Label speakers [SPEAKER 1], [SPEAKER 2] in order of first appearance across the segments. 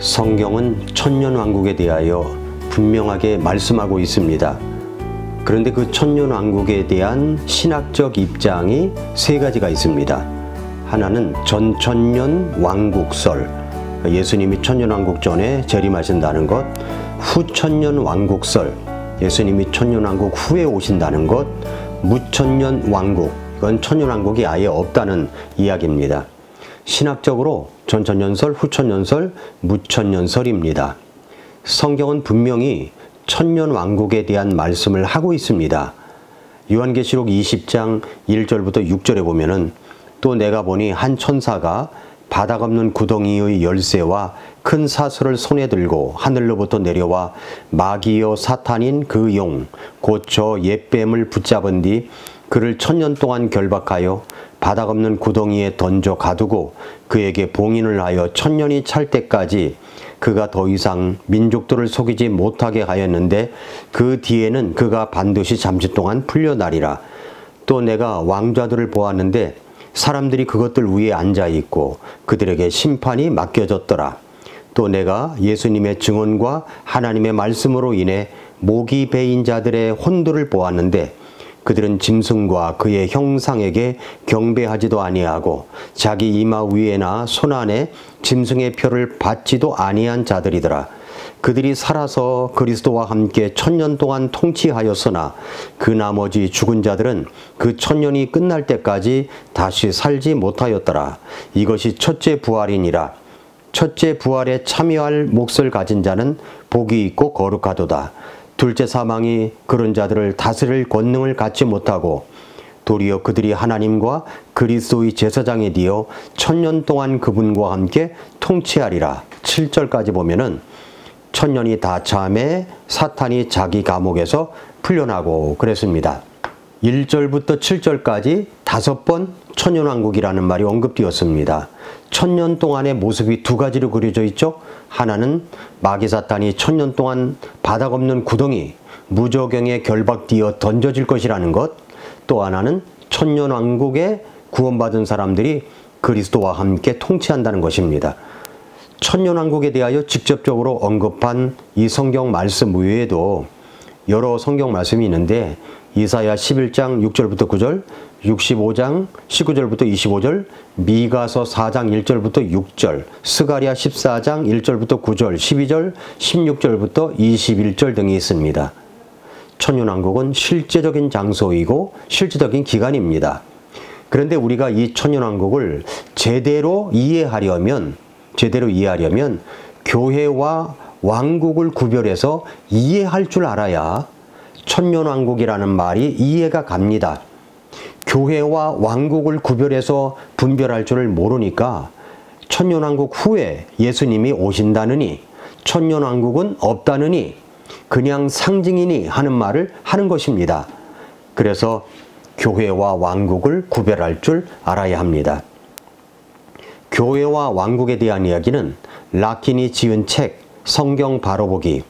[SPEAKER 1] 성경은 천년왕국에 대하여 분명하게 말씀하고 있습니다. 그런데 그 천년왕국에 대한 신학적 입장이 세 가지가 있습니다. 하나는 전천년 왕국설, 예수님이 천년왕국 전에 재림하신다는 것. 후천년 왕국설, 예수님이 천년왕국 후에 오신다는 것. 무천년 왕국, 이건 천년왕국이 아예 없다는 이야기입니다. 신학적으로 전천년설, 후천년설, 무천년설입니다. 성경은 분명히 천년왕국에 대한 말씀을 하고 있습니다. 요한계시록 20장 1절부터 6절에 보면은 또 내가 보니 한 천사가 바닥 없는 구덩이의 열쇠와 큰 사슬을 손에 들고 하늘로부터 내려와 마귀요 사탄인 그 용 곧 저 옛뱀을 붙잡은 뒤 그를 천년 동안 결박하여 바닥 없는 구덩이에 던져 가두고 그에게 봉인을 하여 천년이 찰 때까지 그가 더 이상 민족들을 속이지 못하게 하였는데 그 뒤에는 그가 반드시 잠시 동안 풀려나리라. 또 내가 왕좌들을 보았는데 사람들이 그것들 위에 앉아 있고 그들에게 심판이 맡겨졌더라. 또 내가 예수님의 증언과 하나님의 말씀으로 인해 목이 베인 자들의 혼들을 보았는데 그들은 짐승과 그의 형상에게 경배하지도 아니하고 자기 이마 위에나 손 안에 짐승의 표를 받지도 아니한 자들이더라. 그들이 살아서 그리스도와 함께 천년 동안 통치하였으나 그 나머지 죽은 자들은 그 천년이 끝날 때까지 다시 살지 못하였더라. 이것이 첫째 부활이니라. 첫째 부활에 참여할 몫을 가진 자는 복이 있고 거룩하도다. 둘째 사망이 그런 자들을 다스릴 권능을 갖지 못하고 도리어 그들이 하나님과 그리스도의 제사장이 되어 천년 동안 그분과 함께 통치하리라. 7절까지 보면은 천년이 다 참에 사탄이 자기 감옥에서 풀려나고 그랬습니다. 1절부터 7절까지 5번 천년왕국이라는 말이 언급되었습니다. 천년 동안의 모습이 두 가지로 그려져 있죠. 하나는 마귀 사탄이 천년 동안 바닥 없는 구덩이, 무저경에 결박되어 던져질 것이라는 것. 또 하나는 천년왕국에 구원받은 사람들이 그리스도와 함께 통치한다는 것입니다. 천년왕국에 대하여 직접적으로 언급한 이 성경 말씀 외에도 여러 성경 말씀이 있는데 이사야 11장 6절부터 9절, 65장 19절부터 25절, 미가서 4장 1절부터 6절, 스가랴 14장 1절부터 9절, 12절, 16절부터 21절 등이 있습니다. 천년왕국은 실제적인 장소이고 실제적인 기간입니다. 그런데 우리가 이 천년왕국을 제대로 이해하려면 교회와 왕국을 구별해서 이해할 줄 알아야 천년왕국이라는 말이 이해가 갑니다. 교회와 왕국을 구별해서 분별할 줄을 모르니까 천년왕국 후에 예수님이 오신다느니 천년왕국은 없다느니 그냥 상징이니 하는 말을 하는 것입니다. 그래서 교회와 왕국을 구별할 줄 알아야 합니다. 교회와 왕국에 대한 이야기는 라킨이 지은 책 성경 바로보기,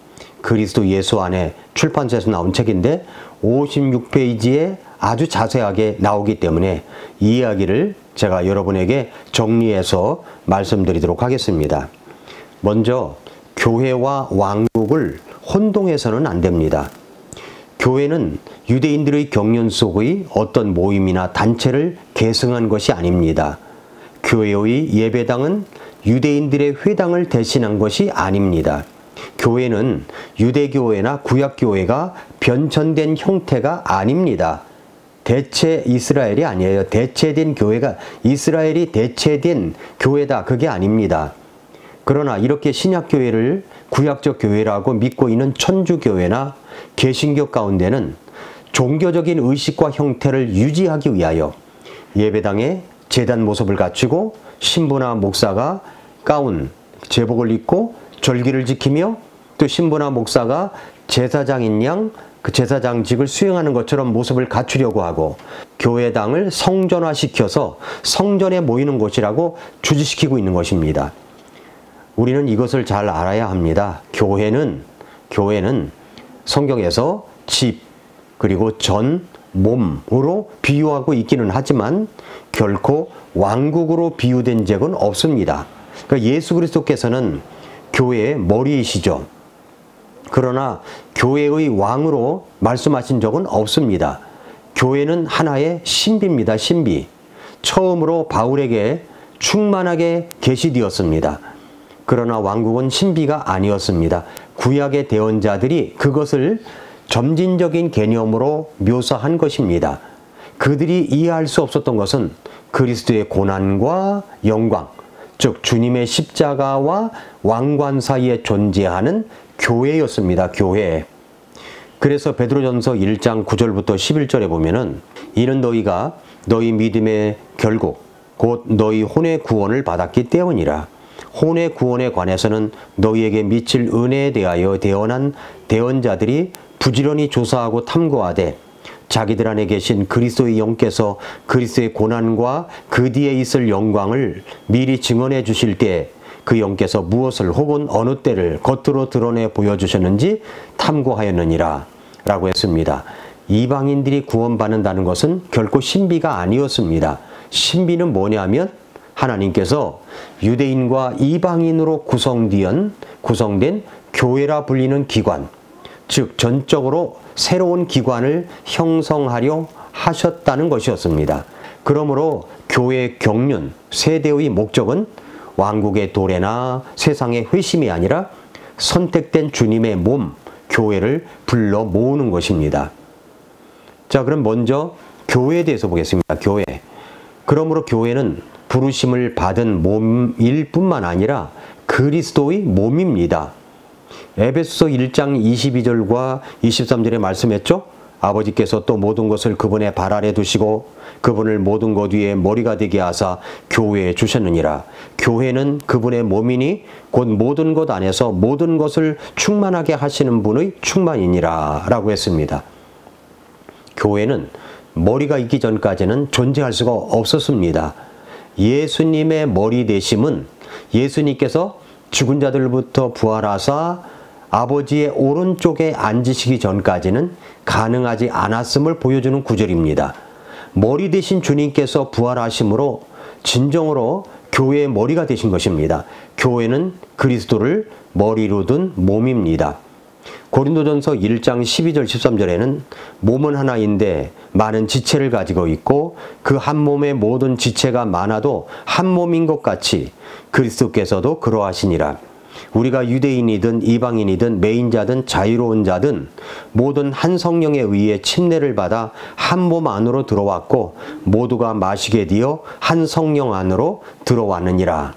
[SPEAKER 1] 그리스도 예수 안에 출판사에서 나온 책인데 56페이지에 아주 자세하게 나오기 때문에 이 이야기를 제가 여러분에게 정리해서 말씀드리도록 하겠습니다. 먼저 교회와 왕국을 혼동해서는 안 됩니다. 교회는 유대인들의 경륜 속의 어떤 모임이나 단체를 계승한 것이 아닙니다. 교회의 예배당은 유대인들의 회당을 대신한 것이 아닙니다. 교회는 유대교회나 구약교회가 변천된 형태가 아닙니다. 대체 이스라엘이 아니에요. 대체된 교회가 이스라엘이 대체된 교회다. 그게 아닙니다. 그러나 이렇게 신약교회를 구약적 교회라고 믿고 있는 천주교회나 개신교 가운데는 종교적인 의식과 형태를 유지하기 위하여 예배당에 제단 모습을 갖추고 신부나 목사가 가운, 제복을 입고 절기를 지키며 또 신부나 목사가 제사장인 양 그 제사장직을 수행하는 것처럼 모습을 갖추려고 하고 교회당을 성전화시켜서 성전에 모이는 곳이라고 주지시키고 있는 것입니다. 우리는 이것을 잘 알아야 합니다. 교회는 성경에서 집 그리고 전, 몸으로 비유하고 있기는 하지만 결코 왕국으로 비유된 적은 없습니다. 그러니까 예수 그리스도께서는 교회의 머리이시죠. 그러나 교회의 왕으로 말씀하신 적은 없습니다. 교회는 하나의 신비입니다. 신비. 처음으로 바울에게 충만하게 계시되었습니다. 그러나 왕국은 신비가 아니었습니다. 구약의 대언자들이 그것을 점진적인 개념으로 묘사한 것입니다. 그들이 이해할 수 없었던 것은 그리스도의 고난과 영광, 즉 주님의 십자가와 왕관 사이에 존재하는 교회였습니다. 교회. 그래서 베드로전서 1장 9절부터 11절에 보면은 이는 너희가 너희 믿음의 결국 곧 너희 혼의 구원을 받았기 때문이라. 혼의 구원에 관해서는 너희에게 미칠 은혜에 대하여 대언한 대언자들이 부지런히 조사하고 탐구하되 자기들 안에 계신 그리스도의 영께서 그리스도의 고난과 그 뒤에 있을 영광을 미리 증언해 주실 때 그 영께서 무엇을 혹은 어느 때를 겉으로 드러내 보여주셨는지 탐구하였느니라 라고 했습니다. 이방인들이 구원받는다는 것은 결코 신비가 아니었습니다. 신비는 뭐냐면 하나님께서 유대인과 이방인으로 구성된 교회라 불리는 기관, 즉 전적으로 새로운 기관을 형성하려 하셨다는 것이었습니다. 그러므로 교회의 경륜, 세대의 목적은 왕국의 도래나 세상의 회심이 아니라 선택된 주님의 몸, 교회를 불러 모으는 것입니다. 자, 그럼 먼저 교회에 대해서 보겠습니다. 교회. 그러므로 교회는 부르심을 받은 몸일 뿐만 아니라 그리스도의 몸입니다. 에베소서 1장 22절과 23절에 말씀했죠. 아버지께서 또 모든 것을 그분의 발 아래 두시고 그분을 모든 것 위에 머리가 되게 하사 교회에 주셨느니라. 교회는 그분의 몸이니 곧 모든 것 안에서 모든 것을 충만하게 하시는 분의 충만이니라 라고 했습니다. 교회는 머리가 있기 전까지는 존재할 수가 없었습니다. 예수님의 머리 되심은 예수님께서 죽은 자들부터 부활하사 아버지의 오른쪽에 앉으시기 전까지는 가능하지 않았음을 보여주는 구절입니다. 머리 되신 주님께서 부활하심으로 진정으로 교회의 머리가 되신 것입니다. 교회는 그리스도를 머리로 둔 몸입니다. 고린도전서 1장 12절 13절에는 몸은 하나인데 많은 지체를 가지고 있고 그 한 몸의 모든 지체가 많아도 한 몸인 것 같이 그리스도께서도 그러하시니라. 우리가 유대인이든 이방인이든 매인자든 자유로운 자든 모든 한 성령에 의해 침례를 받아 한 몸 안으로 들어왔고 모두가 마시게 되어 한 성령 안으로 들어왔느니라.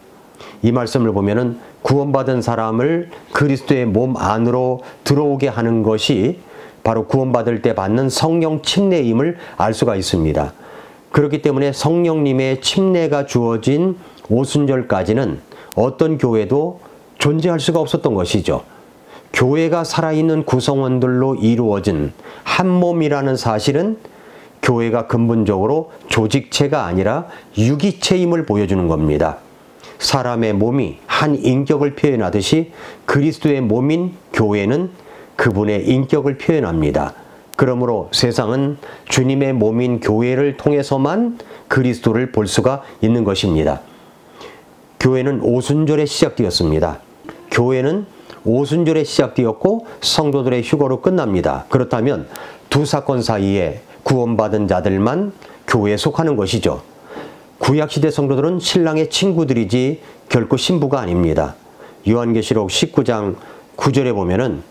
[SPEAKER 1] 이 말씀을 보면은 구원받은 사람을 그리스도의 몸 안으로 들어오게 하는 것이 바로 구원받을 때 받는 성령 침례임을 알 수가 있습니다. 그렇기 때문에 성령님의 침례가 주어진 오순절까지는 어떤 교회도 존재할 수가 없었던 것이죠. 교회가 살아있는 구성원들로 이루어진 한 몸이라는 사실은 교회가 근본적으로 조직체가 아니라 유기체임을 보여주는 겁니다. 사람의 몸이 한 인격을 표현하듯이 그리스도의 몸인 교회는 그분의 인격을 표현합니다. 그러므로 세상은 주님의 몸인 교회를 통해서만 그리스도를 볼 수가 있는 것입니다. 교회는 오순절에 시작되었습니다. 교회는 오순절에 시작되었고 성도들의 휴거로 끝납니다. 그렇다면 두 사건 사이에 구원받은 자들만 교회에 속하는 것이죠. 구약시대 성도들은 신랑의 친구들이지 결코 신부가 아닙니다. 요한계시록 19장 9절에 보면은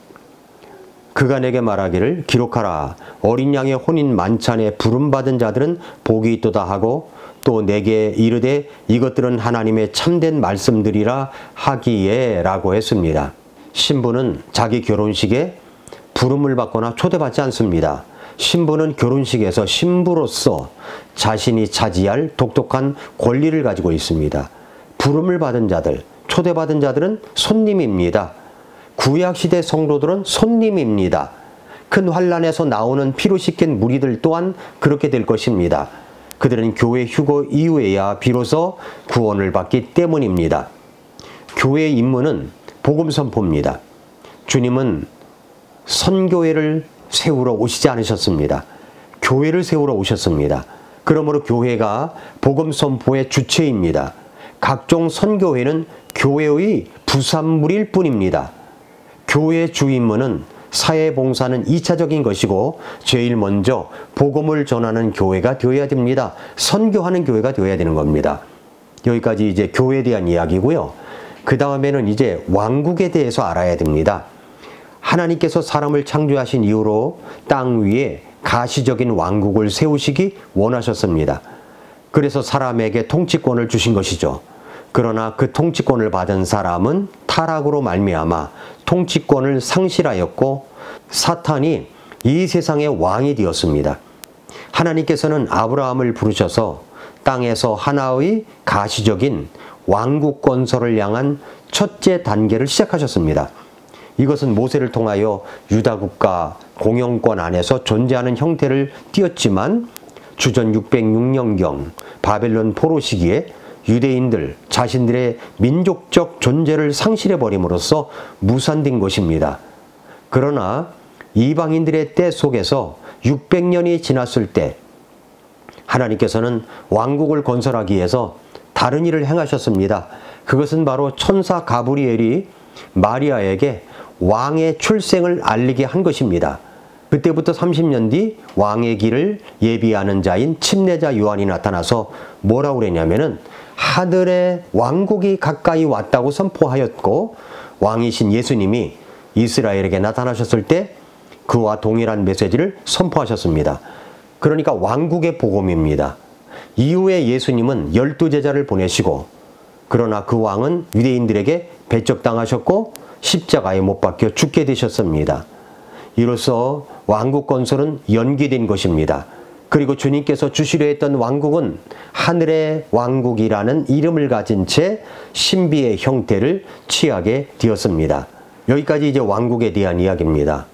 [SPEAKER 1] 그가 내게 말하기를 기록하라. 어린 양의 혼인 만찬에 부름받은 자들은 복이 있도다 하고 또 내게 이르되 이것들은 하나님의 참된 말씀들이라 하기에 라고 했습니다. 신부는 자기 결혼식에 부름을 받거나 초대받지 않습니다. 신부는 결혼식에서 신부로서 자신이 차지할 독특한 권리를 가지고 있습니다. 부름을 받은 자들, 초대받은 자들은 손님입니다. 구약시대 성도들은 손님입니다. 큰 환난에서 나오는 피로 씻긴 무리들 또한 그렇게 될 것입니다. 그들은 교회 휴거 이후에야 비로소 구원을 받기 때문입니다. 교회의 임무는 복음 선포입니다. 주님은 선교회를 세우러 오시지 않으셨습니다. 교회를 세우러 오셨습니다. 그러므로 교회가 복음 선포의 주체입니다. 각종 선교회는 교회의 부산물일 뿐입니다. 교회 주임무는 사회봉사는 2차적인 것이고 제일 먼저 복음을 전하는 교회가 되어야 됩니다. 선교하는 교회가 되어야 되는 겁니다. 여기까지 이제 교회에 대한 이야기고요. 그 다음에는 이제 왕국에 대해서 알아야 됩니다. 하나님께서 사람을 창조하신 이후로 땅 위에 가시적인 왕국을 세우시기 원하셨습니다. 그래서 사람에게 통치권을 주신 것이죠. 그러나 그 통치권을 받은 사람은 타락으로 말미암아 통치권을 상실하였고 사탄이 이 세상의 왕이 되었습니다. 하나님께서는 아브라함을 부르셔서 땅에서 하나의 가시적인 왕국 건설을 향한 첫째 단계를 시작하셨습니다. 이것은 모세를 통하여 유다 국가 공영권 안에서 존재하는 형태를 띄었지만 주전 606년경 바벨론 포로 시기에 유대인들 자신들의 민족적 존재를 상실해버림으로써 무산된 것입니다. 그러나 이방인들의 때 속에서 600년이 지났을 때 하나님께서는 왕국을 건설하기 위해서 다른 일을 행하셨습니다. 그것은 바로 천사 가브리엘이 마리아에게 왕의 출생을 알리게 한 것입니다. 그때부터 30년 뒤 왕의 길을 예비하는 자인 침례자 요한이 나타나서 뭐라고 그랬냐면은 하늘의 왕국이 가까이 왔다고 선포하였고 왕이신 예수님이 이스라엘에게 나타나셨을 때 그와 동일한 메시지를 선포하셨습니다. 그러니까 왕국의 복음입니다. 이후에 예수님은 12제자를 보내시고 그러나 그 왕은 유대인들에게 배척당하셨고 십자가에 못 박혀 죽게 되셨습니다. 이로써 왕국 건설은 연기된 것입니다. 그리고 주님께서 주시려 했던 왕국은 하늘의 왕국이라는 이름을 가진 채 신비의 형태를 취하게 되었습니다. 여기까지 이제 왕국에 대한 이야기입니다.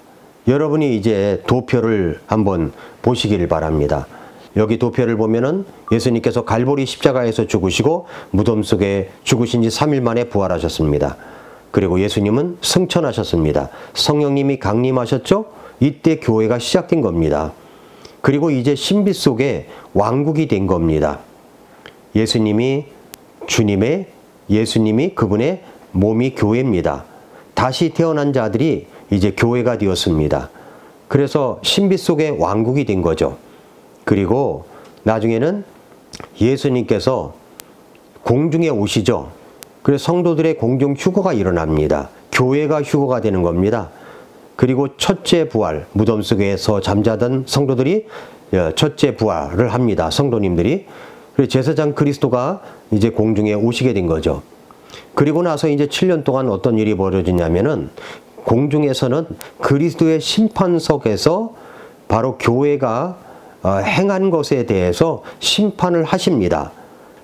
[SPEAKER 1] 여러분이 이제 도표를 한번 보시기를 바랍니다. 여기 도표를 보면은 예수님께서 갈보리 십자가에서 죽으시고 무덤 속에 죽으신 지 3일 만에 부활하셨습니다. 그리고 예수님은 승천하셨습니다. 성령님이 강림하셨죠? 이때 교회가 시작된 겁니다. 그리고 이제 신비 속에 왕국이 된 겁니다. 예수님이 그분의 몸이 교회입니다. 다시 태어난 자들이 이제 교회가 되었습니다. 그래서 신비 속에 왕국이 된 거죠. 그리고 나중에는 예수님께서 공중에 오시죠. 그래서 성도들의 공중 휴거가 일어납니다. 교회가 휴거가 되는 겁니다. 그리고 첫째 부활, 무덤 속에서 잠자던 성도들이 첫째 부활을 합니다. 성도님들이. 그리고 제사장 그리스도가 이제 공중에 오시게 된 거죠. 그리고 나서 이제 7년 동안 어떤 일이 벌어지냐면은 공중에서는 그리스도의 심판석에서 바로 교회가 행한 것에 대해서 심판을 하십니다.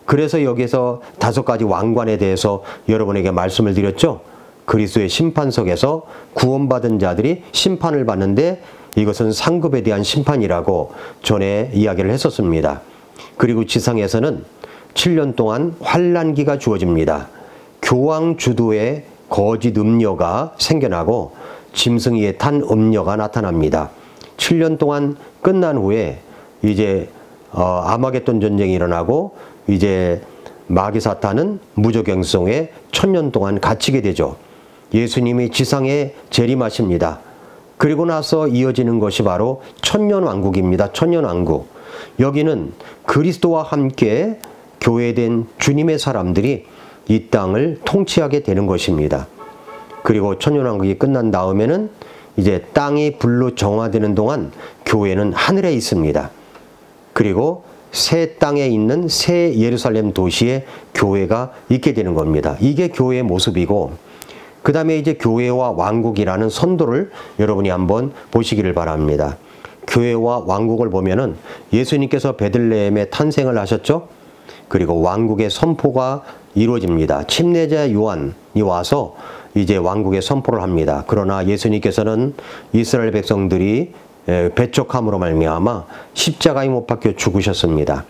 [SPEAKER 1] 그래서 여기서 5가지 왕관에 대해서 여러분에게 말씀을 드렸죠. 그리스도의 심판석에서 구원받은 자들이 심판을 받는데 이것은 상급에 대한 심판이라고 전에 이야기를 했었습니다. 그리고 지상에서는 7년 동안 환란기가 주어집니다. 교황 주도의 거짓 음녀가 생겨나고 짐승이에 탄 음녀가 나타납니다. 7년 동안 끝난 후에 이제 아마겟돈 전쟁이 일어나고 이제 마귀 사탄은 무저갱성에 1000년 동안 갇히게 되죠. 예수님이 지상에 재림하십니다. 그리고 나서 이어지는 것이 바로 천년왕국입니다. 천년왕국. 여기는 그리스도와 함께 교회된 주님의 사람들이 이 땅을 통치하게 되는 것입니다. 그리고 천년왕국이 끝난 다음에는 이제 땅이 불로 정화되는 동안 교회는 하늘에 있습니다. 그리고 새 땅에 있는 새 예루살렘 도시에 교회가 있게 되는 겁니다. 이게 교회의 모습이고, 그 다음에 이제 교회와 왕국이라는 선도를 여러분이 한번 보시기를 바랍니다. 교회와 왕국을 보면은 예수님께서 베들레헴에 탄생을 하셨죠. 그리고 왕국의 선포가 이루어집니다. 침례자 요한이 와서 이제 왕국의 선포를 합니다. 그러나 예수님께서는 이스라엘 백성들이 배척함으로 말미암아 십자가에 못 박혀 죽으셨습니다.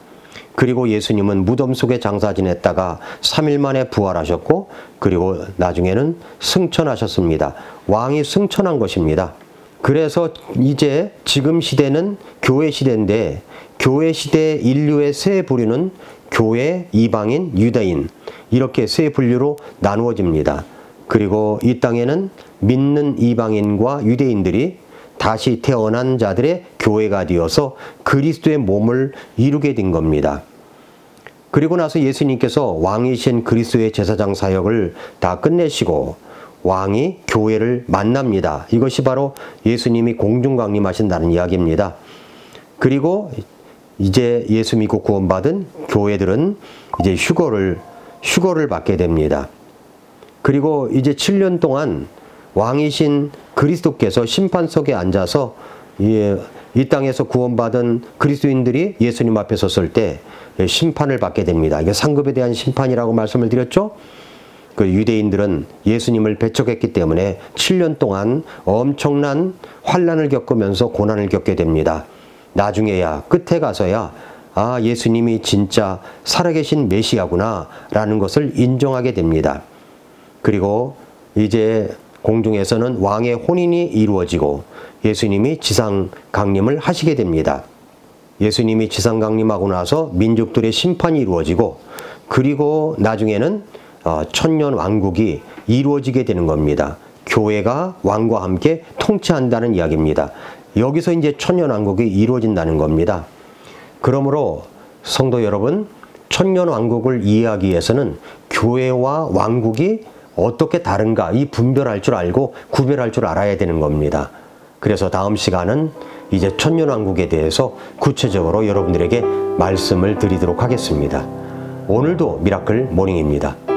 [SPEAKER 1] 그리고 예수님은 무덤 속에 장사 지냈다가 3일 만에 부활하셨고, 그리고 나중에는 승천하셨습니다. 왕이 승천한 것입니다. 그래서 이제 지금 시대는 교회 시대인데, 교회 시대 인류의 세 부류는 교회, 이방인, 유대인, 이렇게 세 분류로 나누어집니다. 그리고 이 땅에는 믿는 이방인과 유대인들이 다시 태어난 자들의 교회가 되어서 그리스도의 몸을 이루게 된 겁니다. 그리고 나서 예수님께서 왕이신 그리스도의 제사장 사역을 다 끝내시고 왕이 교회를 만납니다. 이것이 바로 예수님이 공중 강림하신다는 이야기입니다. 그리고 이제 예수 믿고 구원받은 교회들은 이제 휴거를 받게 됩니다. 그리고 이제 7년 동안 왕이신 그리스도께서 심판석에 앉아서 이 땅에서 구원받은 그리스도인들이 예수님 앞에 섰을 때 심판을 받게 됩니다. 이게 상급에 대한 심판이라고 말씀을 드렸죠. 그 유대인들은 예수님을 배척했기 때문에 7년 동안 엄청난 환난을 겪으면서 고난을 겪게 됩니다. 나중에야 끝에 가서야 아, 예수님이 진짜 살아계신 메시아구나 라는 것을 인정하게 됩니다. 그리고 이제 공중에서는 왕의 혼인이 이루어지고 예수님이 지상 강림을 하시게 됩니다. 예수님이 지상 강림하고 나서 민족들의 심판이 이루어지고 그리고 나중에는 천년 왕국이 이루어지게 되는 겁니다. 교회가 왕과 함께 통치한다는 이야기입니다. 여기서 이제 천년 왕국이 이루어진다는 겁니다. 그러므로 성도 여러분, 천년 왕국을 이해하기 위해서는 교회와 왕국이 어떻게 다른가 이 분별할 줄 알고 구별할 줄 알아야 되는 겁니다. 그래서 다음 시간은 이제 천년 왕국에 대해서 구체적으로 여러분들에게 말씀을 드리도록 하겠습니다. 오늘도 미라클 모닝입니다.